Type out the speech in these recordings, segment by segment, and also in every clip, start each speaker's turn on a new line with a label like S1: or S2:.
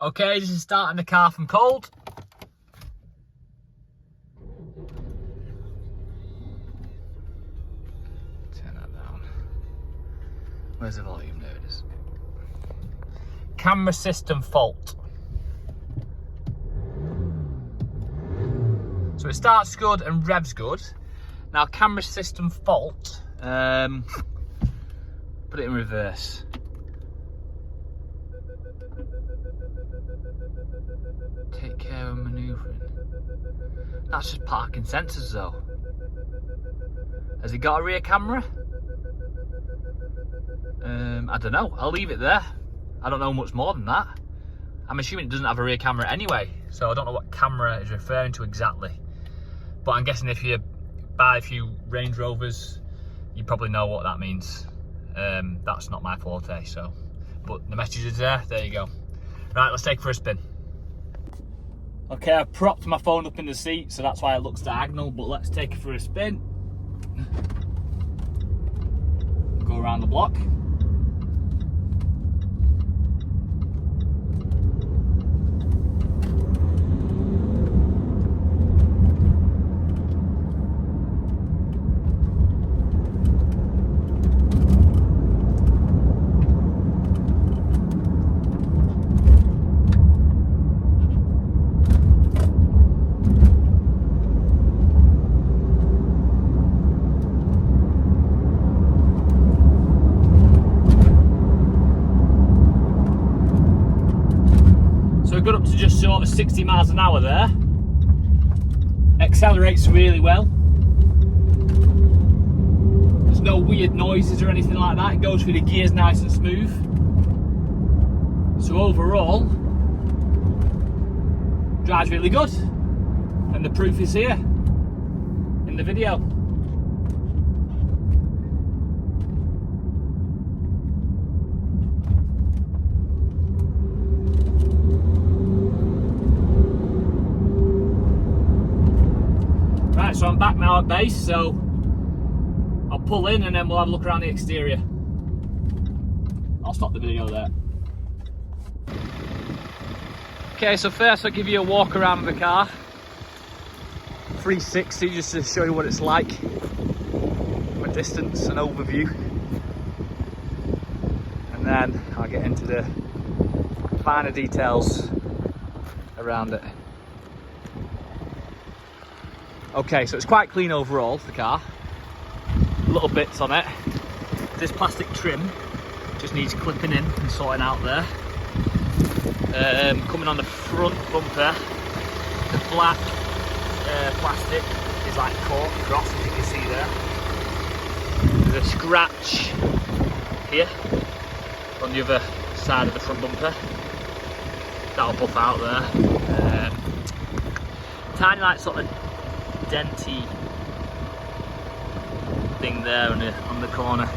S1: Okay, this is starting the car from cold. Turn that down. Where's the volume? There it is. Camera system fault. So it starts good and revs good. Now camera system fault. Put it in reverse. Take care of manoeuvring. That's just parking sensors though. Has he got a rear camera? I don't know. I'll leave it there. I don't know much more than that. I'm assuming it doesn't have a rear camera anyway, so I don't know what camera is referring to exactly. But I'm guessing if you buy a few Range Rovers, you probably know what that means. That's not my forte, so. But the message is there, there you go. Right, let's take it for a spin. Okay, I've propped my phone up in the seat, so that's why it looks diagonal, but let's take it for a spin. Go around the block. Got up to just sort of 60 miles an hour there. Accelerates really well. There's no weird noises or anything like that. It goes through the gears nice and smooth. So overall, drives really good. And the proof is here in the video. So I'm back now at base, so I'll pull in and then we'll have a look around the exterior. I'll stop the video there. Okay, so first I'll give you a walk around the car. 360 just to show you what it's like from a distance, an overview. And then I'll get into the finer details around it. Okay, so it's quite clean overall, the car. Little bits on it. This plastic trim just needs clipping in and sorting out there. Coming on the front bumper, the black plastic is like caught across, as you can see there. There's a scratch here on the other side of the front bumper. That'll buff out there. Tiny like sort of denty thing there on the corner.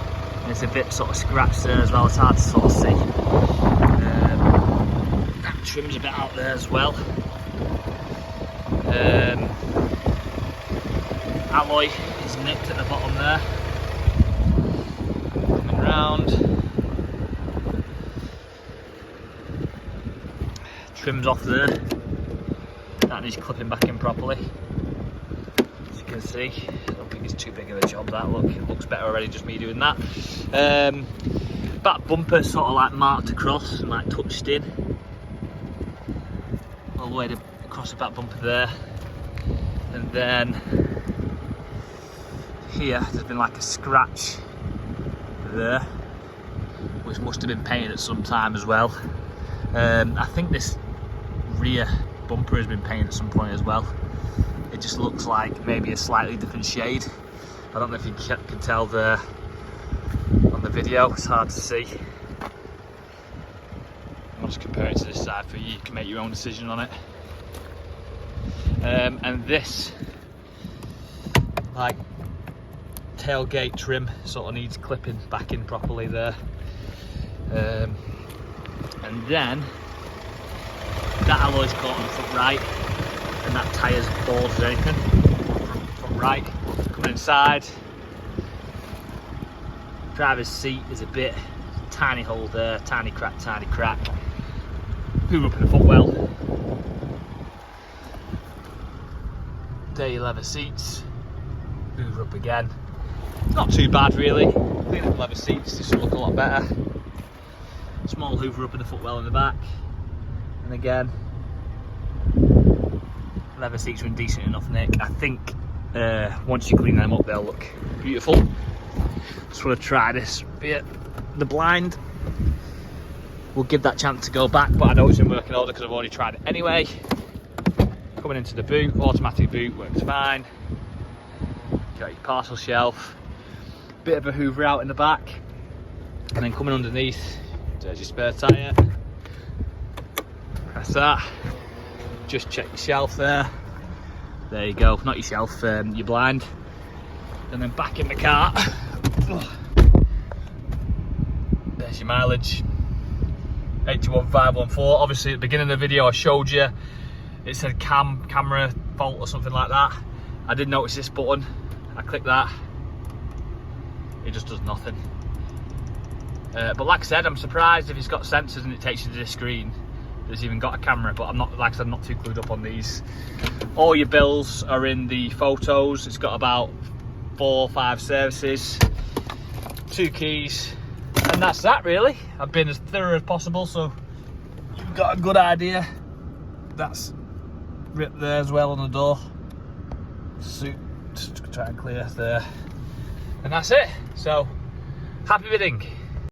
S1: There's a bit sort of scratched there as well, it's hard to sort of see. That trim's a bit out there as well. Alloy is nicked at the bottom there. Coming round. Trim's off there. That needs clipping back in properly. Can see, I don't think it's too big of a job that look. It looks better already just me doing that. Back bumper sort of like marked across and like touched in all the way across the back bumper there, and then here there's been like a scratch there which must have been painted at some time as well. I think this rear bumper has been painted at some point as well. It just looks like maybe a slightly different shade. I don't know if you can tell there on the video, it's hard to see. I'll just compare it to this side for you, you can make your own decision on it. And this like tailgate trim sort of needs clipping back in properly there. And then that alloy's caught on the front right, and that tyre's bulged or anything. Front right, coming inside. Driver's seat is a bit, tiny hole there, tiny crack. Hoover up in the footwell. There your leather seats. Hoover up again. Not too bad really. Clean up the leather seats, this will look a lot better. Small hoover up in the footwell in the back. And again, leather seats are in decent enough nick. I think once you clean them up they'll look beautiful. Just want to try this bit. The blind, we'll give that chance to go back, but I know it's in working order because I've already tried it anyway. Coming into the boot, automatic boot works fine. Got your parcel shelf, bit of a hoover out in the back, and then coming underneath, there's your spare tyre. Press that, just check your shelf there. There you go, not your shelf, your blind. And then back in the car. There's your mileage, 81,514. Obviously at the beginning of the video I showed you, it said camera fault or something like that. I did notice this button, I click that, it just does nothing. But like I said, I'm surprised if it's got sensors and it takes you to this screen. It's even got a camera, but I'm not, like I said, I'm not too clued up on these. All your bills are in the photos. It's got about 4 or 5 services, 2 keys, and that's that really. I've been as thorough as possible, so you've got a good idea. That's ripped there as well on the door. Just try and clear there, and that's it. So happy bidding.